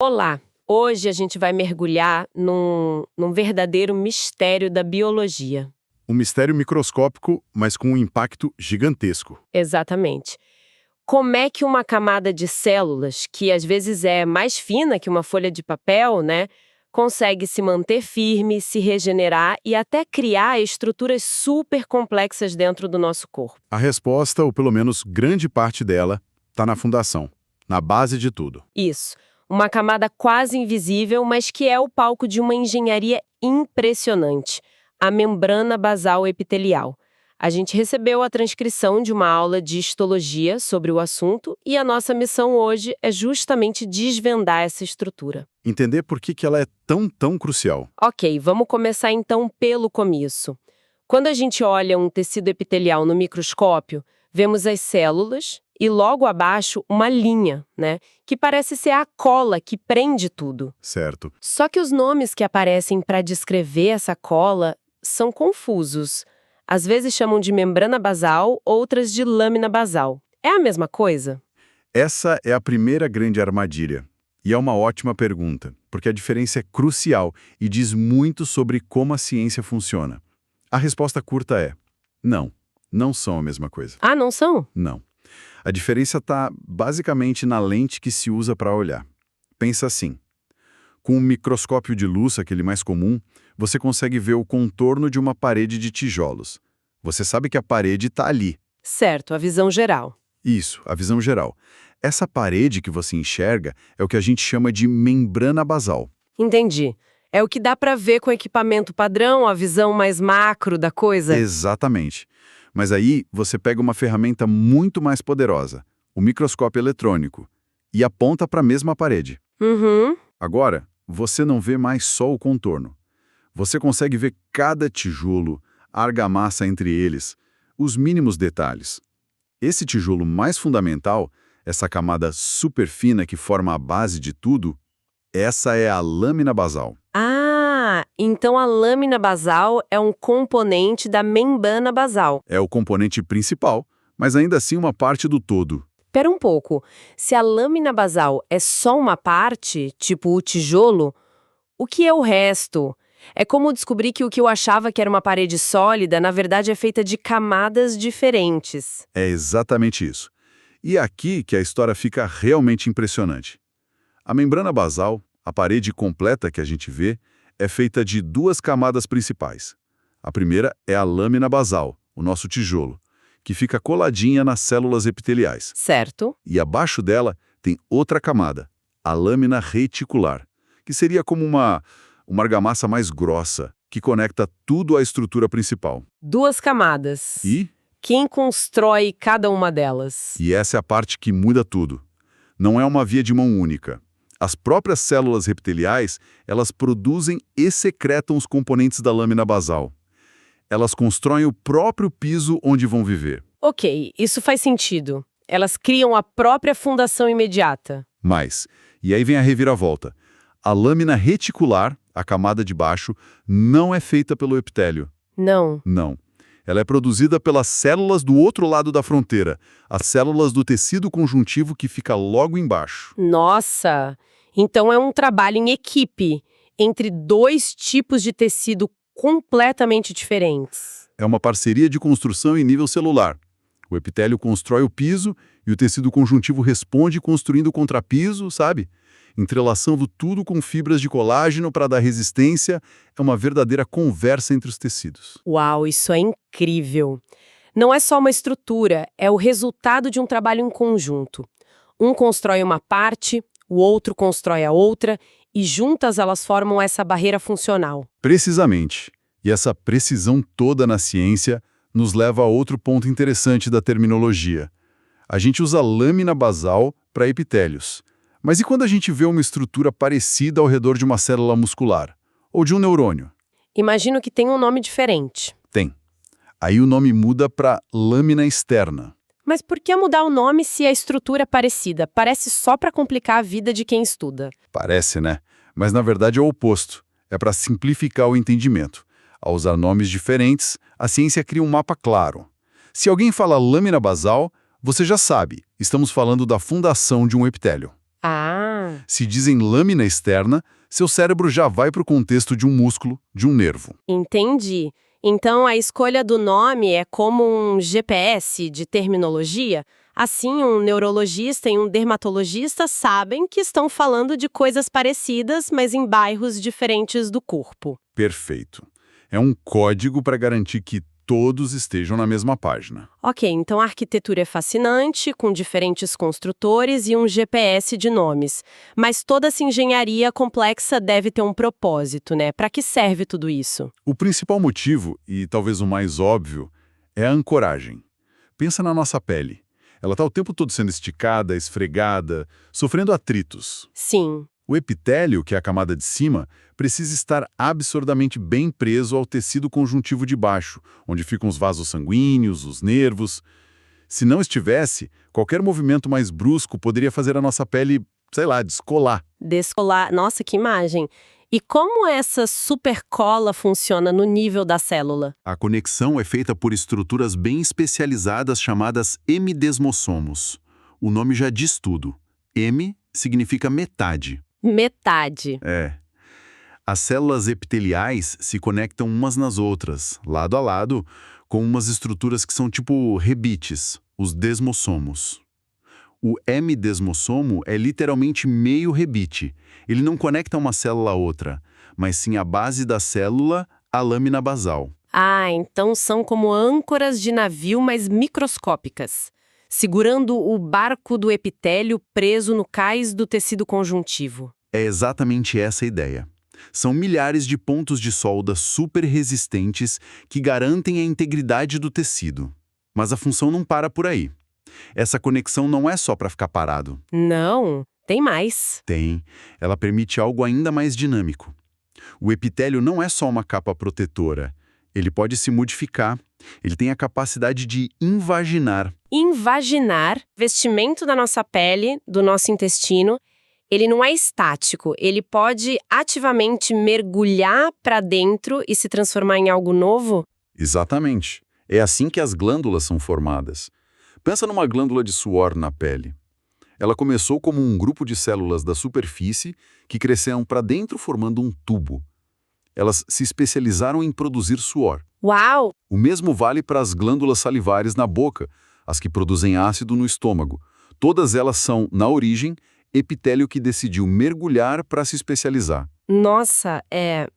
Olá! Hoje a gente vai mergulhar num verdadeiro mistério da biologia. Um mistério microscópico, mas com um impacto gigantesco. Exatamente. Como é que uma camada de células, que às vezes é mais fina que uma folha de papel, né, consegue se manter firme, se regenerar e até criar estruturas super complexas dentro do nosso corpo? A resposta, ou pelo menos grande parte dela, está na fundação, na base de tudo. Isso. Uma camada quase invisível, mas que é o palco de uma engenharia impressionante, a membrana basal epitelial. A gente recebeu a transcrição de uma aula de histologia sobre o assunto e a nossa missão hoje é justamente desvendar essa estrutura. Entender por que ela é tão crucial. Ok, vamos começar então pelo começo. Quando a gente olha um tecido epitelial no microscópio, vemos as células e logo abaixo uma linha, né, que parece ser a cola que prende tudo. Certo. Só que os nomes que aparecem para descrever essa cola são confusos. Às vezes chamam de membrana basal, outras de lâmina basal. É a mesma coisa? Essa é a primeira grande armadilha. E é uma ótima pergunta, porque a diferença é crucial e diz muito sobre como a ciência funciona. A resposta curta é: não são a mesma coisa. Ah, não são? Não. A diferença está basicamente na lente que se usa para olhar. Pensa assim: com um microscópio de luz, aquele mais comum, você consegue ver o contorno de uma parede de tijolos. Você sabe que a parede está ali. Certo, a visão geral. Isso, a visão geral. Essa parede que você enxerga é o que a gente chama de membrana basal. Entendi. É o que dá para ver com equipamento padrão, a visão mais macro da coisa? Exatamente. Mas aí você pega uma ferramenta muito mais poderosa, o microscópio eletrônico, e aponta para a mesma parede. Uhum. Agora, você não vê mais só o contorno. Você consegue ver cada tijolo, a argamassa entre eles, os mínimos detalhes. Esse tijolo mais fundamental, essa camada super fina que forma a base de tudo, essa é a lâmina basal. Ah, então a lâmina basal é um componente da membrana basal. É o componente principal, mas ainda assim uma parte do todo. Espera um pouco. Se a lâmina basal é só uma parte, tipo o tijolo, o que é o resto? É como descobrir que o que eu achava que era uma parede sólida, na verdade é feita de camadas diferentes. É exatamente isso. E é aqui que a história fica realmente impressionante. A membrana basal, a parede completa que a gente vê, é feita de duas camadas principais. A primeira é a lâmina basal, o nosso tijolo, que fica coladinha nas células epiteliais. Certo? E abaixo dela tem outra camada, a lâmina reticular, que seria como uma argamassa mais grossa, que conecta tudo à estrutura principal. Duas camadas. E Quem constrói cada uma delas? essa é a parte que muda tudo. Não é uma via de mão única. As próprias células epiteliais, elas produzem e secretam os componentes da lâmina basal. Elas constroem o próprio piso onde vão viver. Ok, isso faz sentido. Elas criam a própria fundação imediata. E aí vem a reviravolta. A lâmina reticular, a camada de baixo, não é feita pelo epitélio. Não. Não. Ela é produzida pelas células do outro lado da fronteira, as células do tecido conjuntivo que fica logo embaixo. Nossa! Então é um trabalho em equipe, entre dois tipos de tecido completamente diferentes. É uma parceria de construção em nível celular. O epitélio constrói o piso e o tecido conjuntivo responde construindo o contrapiso, sabe? Entrelaçando tudo com fibras de colágeno para dar resistência, é uma verdadeira conversa entre os tecidos. Uau, isso é incrível! Não é só uma estrutura, é o resultado de um trabalho em conjunto. Um constrói uma parte, o outro constrói a outra, e juntas elas formam essa barreira funcional. Precisamente. E essa precisão toda na ciência nos leva a outro ponto interessante da terminologia. A gente usa lâmina basal para epitélios. Mas e quando a gente vê uma estrutura parecida ao redor de uma célula muscular? Ou de um neurônio? Imagino que tem um nome diferente. Tem. Aí o nome muda para lâmina externa. Mas por que mudar o nome se a estrutura é parecida? Parece só para complicar a vida de quem estuda. Parece, né? Mas na verdade é o oposto. É para simplificar o entendimento. Ao usar nomes diferentes, a ciência cria um mapa claro. Se alguém fala lâmina basal, você já sabe, estamos falando da fundação de um epitélio. Ah, Se dizem lâmina externa, seu cérebro já vai para o contexto de um músculo, de um nervo. entendi. Então, a escolha do nome é como um GPS de terminologia? Assim, um neurologista e um dermatologista sabem que estão falando de coisas parecidas, mas em bairros diferentes do corpo. Perfeito. É um código para garantir que todos estejam na mesma página. Ok, então a arquitetura é fascinante, com diferentes construtores e um GPS de nomes. Mas toda essa engenharia complexa deve ter um propósito, né? Para que serve tudo isso? O principal motivo, e talvez o mais óbvio, é a ancoragem. Pensa na nossa pele. Ela está o tempo todo sendo esticada, esfregada, sofrendo atritos. Sim. O epitélio, que é a camada de cima, precisa estar absurdamente bem preso ao tecido conjuntivo de baixo, onde ficam os vasos sanguíneos, os nervos. Se não estivesse, qualquer movimento mais brusco poderia fazer a nossa pele, sei lá, descolar. Descolar. Nossa, que imagem! E como essa supercola funciona no nível da célula? A conexão é feita por estruturas bem especializadas chamadas hemidesmossomos. O nome já diz tudo. Hemi significa metade. Metade. É. As células epiteliais se conectam umas nas outras, lado a lado, com umas estruturas que são tipo rebites, os desmossomos. O hemidesmossomo é literalmente meio rebite. Ele não conecta uma célula a outra, mas sim a base da célula à lâmina basal. Ah, então são como âncoras de navio, mas microscópicas, segurando o barco do epitélio preso no cais do tecido conjuntivo. É exatamente essa a ideia. São milhares de pontos de solda super resistentes que garantem a integridade do tecido. Mas a função não para por aí. Essa conexão não é só para ficar parado. Não, tem mais. Tem. Ela permite algo ainda mais dinâmico. O epitélio não é só uma capa protetora. Ele pode se modificar. Ele tem a capacidade de invaginar. Invaginar, vestimento da nossa pele, do nosso intestino, ele não é estático, ele pode ativamente mergulhar para dentro e se transformar em algo novo? Exatamente. É assim que as glândulas são formadas. Pensa numa glândula de suor na pele. Ela começou como um grupo de células da superfície que cresceram para dentro formando um tubo. Elas se especializaram em produzir suor. Uau! O mesmo vale para as glândulas salivares na boca, as que produzem ácido no estômago. Todas elas são, na origem, epitélio que decidiu mergulhar para se especializar. Nossa, é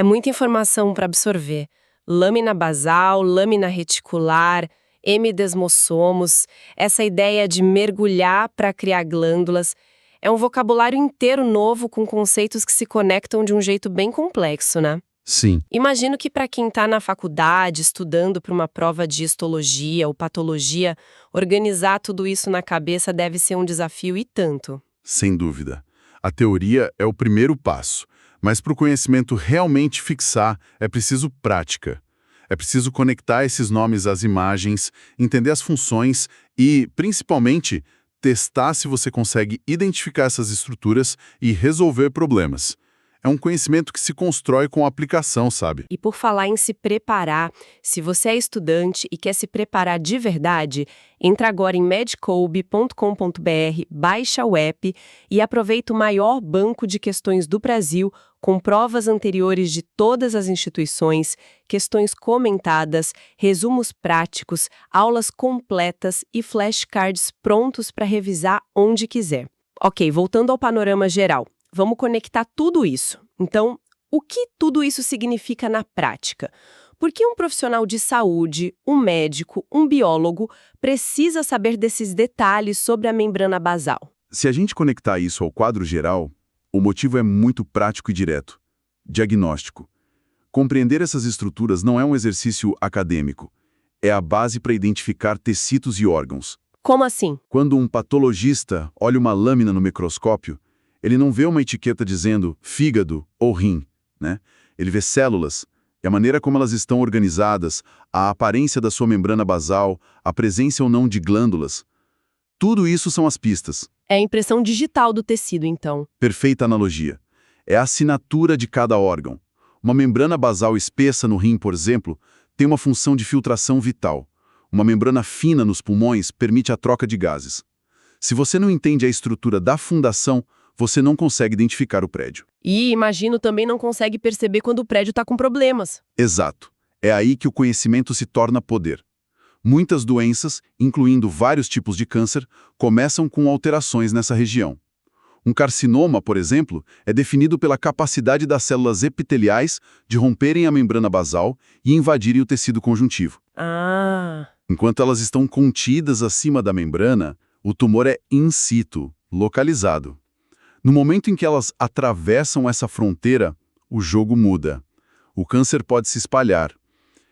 muita informação para absorver. Lâmina basal, lâmina reticular, hemidesmossomos, essa ideia de mergulhar para criar glândulas. É um vocabulário inteiro novo com conceitos que se conectam de um jeito bem complexo, né? Sim, Imagino que para quem está na faculdade, estudando para uma prova de histologia ou patologia, organizar tudo isso na cabeça deve ser um desafio e tanto. sem dúvida. A teoria é o primeiro passo, mas para o conhecimento realmente fixar, é preciso prática. É preciso conectar esses nomes às imagens, entender as funções e, principalmente, testar se você consegue identificar essas estruturas e resolver problemas. É um conhecimento que se constrói com aplicação, sabe? E por falar em se preparar, se você é estudante e quer se preparar de verdade, entra agora em medcoub.com.br, baixa o app e aproveita o maior banco de questões do Brasil, com provas anteriores de todas as instituições, questões comentadas, resumos práticos, aulas completas e flashcards prontos para revisar onde quiser. Ok, voltando ao panorama geral. Vamos conectar tudo isso. Então, o que tudo isso significa na prática? Por que um profissional de saúde, um médico, um biólogo precisa saber desses detalhes sobre a membrana basal? Se a gente conectar isso ao quadro geral, o motivo é muito prático e direto. Diagnóstico. Compreender essas estruturas não é um exercício acadêmico. É a base para identificar tecidos e órgãos. Como assim? Quando um patologista olha uma lâmina no microscópio, ele não vê uma etiqueta dizendo fígado ou rim, né? Ele vê células, e a maneira como elas estão organizadas, a aparência da sua membrana basal, a presença ou não de glândulas. Tudo isso são as pistas. É a impressão digital do tecido, então. Perfeita analogia. É a assinatura de cada órgão. Uma membrana basal espessa no rim, por exemplo, tem uma função de filtração vital. Uma membrana fina nos pulmões permite a troca de gases. Se você não entende a estrutura da fundação, você não consegue identificar o prédio. E, imagino, também não consegue perceber quando o prédio está com problemas. Exato. É aí que o conhecimento se torna poder. Muitas doenças, incluindo vários tipos de câncer, começam com alterações nessa região. Um carcinoma, por exemplo, é definido pela capacidade das células epiteliais de romperem a membrana basal e invadirem o tecido conjuntivo. Ah, Enquanto elas estão contidas acima da membrana, o tumor é in situ, localizado. No momento em que elas atravessam essa fronteira, o jogo muda. O câncer pode se espalhar.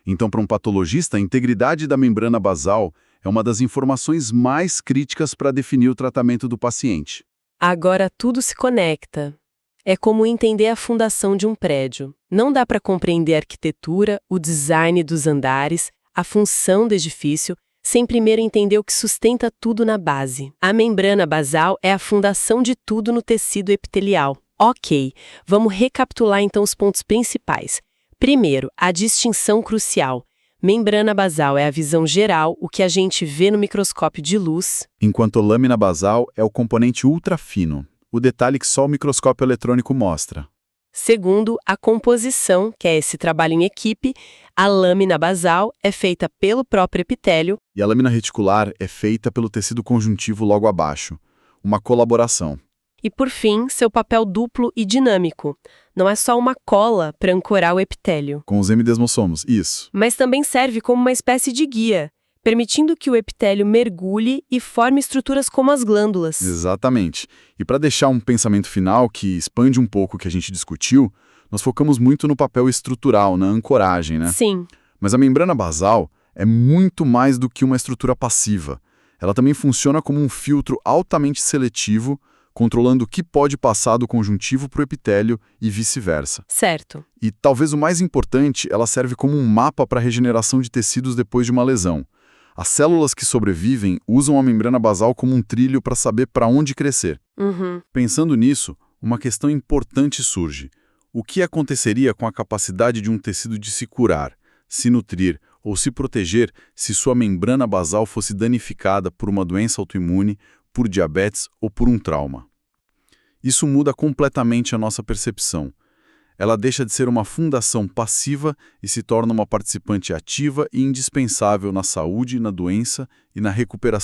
Então, para um patologista, a integridade da membrana basal é uma das informações mais críticas para definir o tratamento do paciente. agora tudo se conecta. É como entender a fundação de um prédio. Não dá para compreender a arquitetura, o design dos andares, a função do edifício, sem primeiro entender o que sustenta tudo na base. A membrana basal é a fundação de tudo no tecido epitelial. Ok, vamos recapitular então os pontos principais. Primeiro, a distinção crucial. Membrana basal é a visão geral, o que a gente vê no microscópio de luz. Enquanto a lâmina basal é o componente ultrafino, o detalhe que só o microscópio eletrônico mostra. Segundo, a composição, que é esse trabalho em equipe. A lâmina basal é feita pelo próprio epitélio. E a lâmina reticular é feita pelo tecido conjuntivo logo abaixo. Uma colaboração. E, por fim, seu papel duplo e dinâmico. Não é só uma cola para ancorar o epitélio, Com os hemidesmossomos, isso. mas também serve como uma espécie de guia, permitindo que o epitélio mergulhe e forme estruturas como as glândulas. Exatamente. E para deixar um pensamento final que expande um pouco o que a gente discutiu, nós focamos muito no papel estrutural, na ancoragem, né? Sim, Mas a membrana basal é muito mais do que uma estrutura passiva. Ela também funciona como um filtro altamente seletivo, controlando o que pode passar do conjuntivo para o epitélio e vice-versa. certo. E talvez o mais importante, ela serve como um mapa para a regeneração de tecidos depois de uma lesão. As células que sobrevivem usam a membrana basal como um trilho para saber para onde crescer. Uhum. Pensando nisso, uma questão importante surge. O que aconteceria com a capacidade de um tecido de se curar, se nutrir ou se proteger se sua membrana basal fosse danificada por uma doença autoimune, por diabetes ou por um trauma? Isso muda completamente a nossa percepção. Ela deixa de ser uma fundação passiva e se torna uma participante ativa e indispensável na saúde, na doença e na recuperação